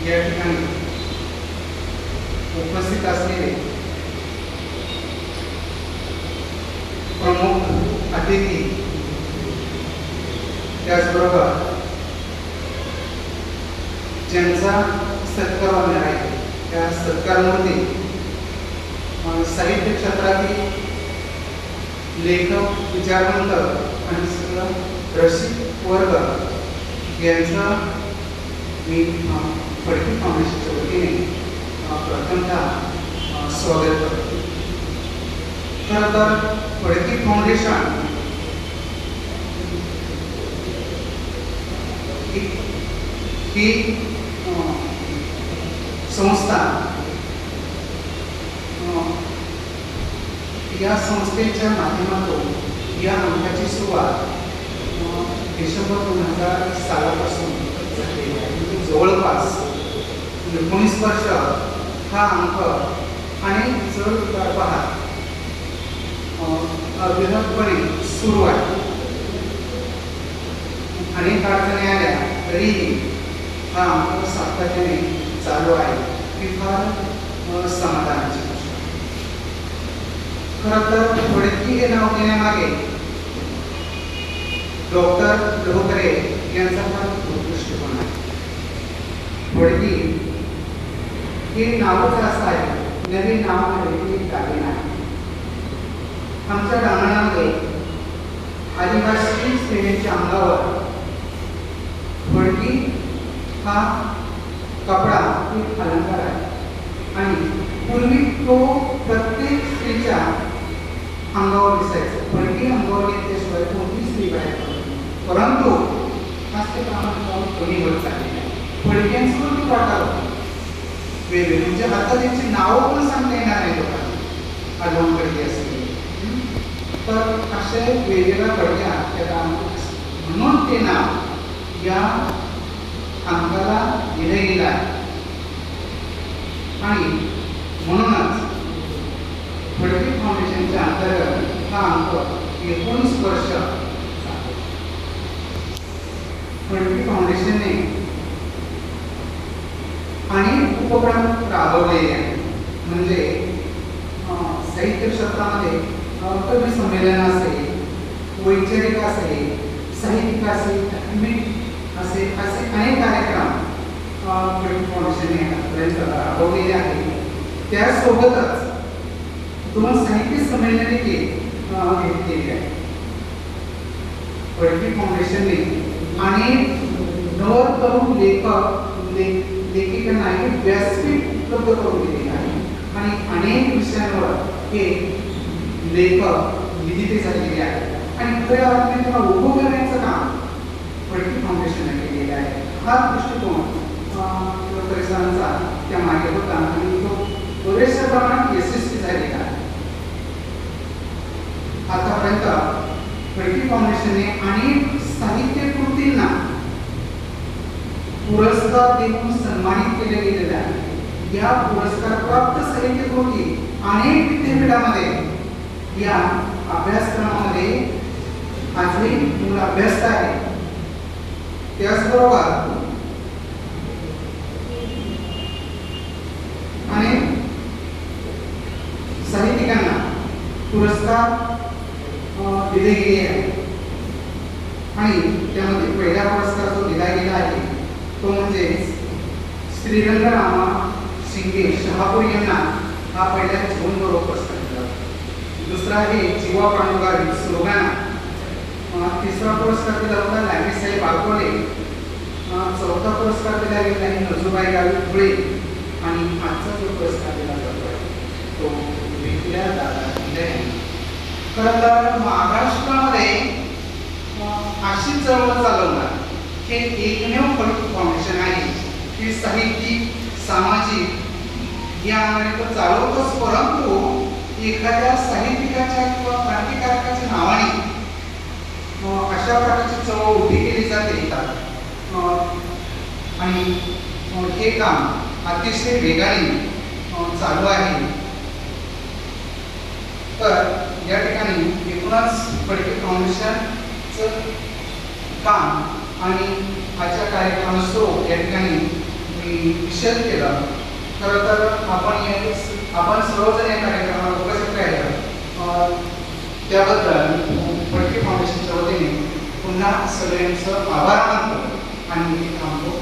या ठिकाणी उपस्थित असलेले प्रमुख अतिथी, त्याचबरोबर ज्यांचा सत्कार होणार आहे त्या सत्कारमूर्ती साहित्य क्षेत्रातील लेखक, विचारवंत आणि सगळं रसिक वर्ग यांचा मी फडके फाउंडेशनच्या वतीने प्रथमतः स्वागत करतो. खरं तर फडके फाउंडेशन ही संस्था, या संस्थेच्या माध्यमातून या अंकाची सुरुवात डिसेंबर 2000 सालापासून झालेली आहे. जवळपास 19 वर्ष हा अंक अनेक चढ उतार पाहत अविरतपणे सुरू आहे. अनेक अडचणी आल्या तरीही हा अंक सातत्याने चालू आहे. ही फार समाधानाची गोष्ट. खरं तर फडके हे नाव घेण्यामागे डॉक्टर लोहकरे यांचा फार दृष्टिकोन आहे. फडके हे नावच असं आहे, नवीन नावामध्ये एक दागिना आहे. आमच्या रामायणामध्ये आदिवासी स्त्रियांच्या अंगावर फडके हा कपडा एक अलंकार आहे आणि पूर्वी तो प्रत्येक स्त्रीच्या अंगावर दिसायचा. फडके अंगावर घेतल्याशिवाय कोणती स्त्री बाहेर पडत. परंतु आज ते कामात कमी होत चाललेलं आहे. फडक्यांचं ती वाटावं वेगळे, म्हणजे आता त्यांची नावं पण सांगता येणार नाही लोकांना. आढळून फडके असेल तर असे वेगवेगळ्या फडक्या त्याला म्हणून ते नाव या अंकाला दिलं गेलं आहे. आणि म्हणूनच फडके फाउंडेशनच्या अंतर्गत हा अंक 19 वर्ष फडके फाउंडेशनने अनेक उपक्रम राबवलेले आहेत. म्हणजे साहित्य क्षेत्रामध्ये कवी संमेलन असेल, वैचारिक असेल, साहित्यिक असेल, धार्मिक असेल, असे अनेक कार्यक्रम फडके फाउंडेशनने आतापर्यंत राबवलेले आहेत. त्यासोबतच 2 साहित्य संमेलने घेतलेली आहेत. फडके फाउंडेशनने अनेक नवतरुण लेखकांना व्यासपीठ उपलब्ध करून दिलेले आहे आणि अनेक विषयांवर हे लेखक विदित झालेले आहेत आणि खऱ्या अर्थाने त्यांना उभं करण्याचं काम फडके फाउंडेशनने केलेलं आहे. हा दृष्टिकोन परिसरांचा त्या मागे होता आणि तो बरेचशा प्रमाणात यशस्वी झालेला आहे. आतापर्यंत फडके फाउंडेशनने अनेक साहित्य कृतींना पुरस्कार देऊन सन्मानित केले गेलेले आहे. या पुरस्कार प्राप्त साहित्य कृती अनेक विद्यापीठामध्ये या अभ्यासक्रमामध्ये आजही मूळ अभ्यास आहे. त्याचबरोबर अनेक साहित्यिकांना पुरस्कार दिले गेले आहेत आणि त्यामध्ये पहिला पुरस्कार जो दिला गेला आहे तो म्हणजे श्रीरंगरामा शिंगे शहापूर यांना हा पहिला जीवन गौरव पुरस्कार दिला. दुसरा आहे जीवा पांडुगावी स्लोगाना. तिसरा पुरस्कार दिला होता लाडीसाहेब आगोले. चौथा पुरस्कार दिला गेला आहे नजूबाई गावी धुळे आणि आजचा जो पुरस्कार दिला जातो तो विकल्या दादा यांना. खरं तर महाराष्ट्रामध्ये अशी चळवळ चालवणार हे एकमेव फडके फाउंडेशन आहे की साहित्यिक, सामाजिक या अंगाने चालवतोच. परंतु एखाद्या साहित्यिकाच्या किंवा क्रांतिकारकाच्या नावाने अशा प्रकारची चळवळ उभी केली जाते आणि हे काम अतिशय वेगाने चालू आहे. तर या ठिकाणी एकूणच फडके फाउंडेशनचं काम आणि आजच्या कार्यक्रमाचं स्वरूप या ठिकाणी मी निषेध केला. खरं तर आपण सर्वजण या कार्यक्रमाला उपस्थित राहिला त्याबद्दल फडके फाउंडेशनच्या वतीने पुन्हा सगळ्यांचं आभार मानतो आणि थांबतो.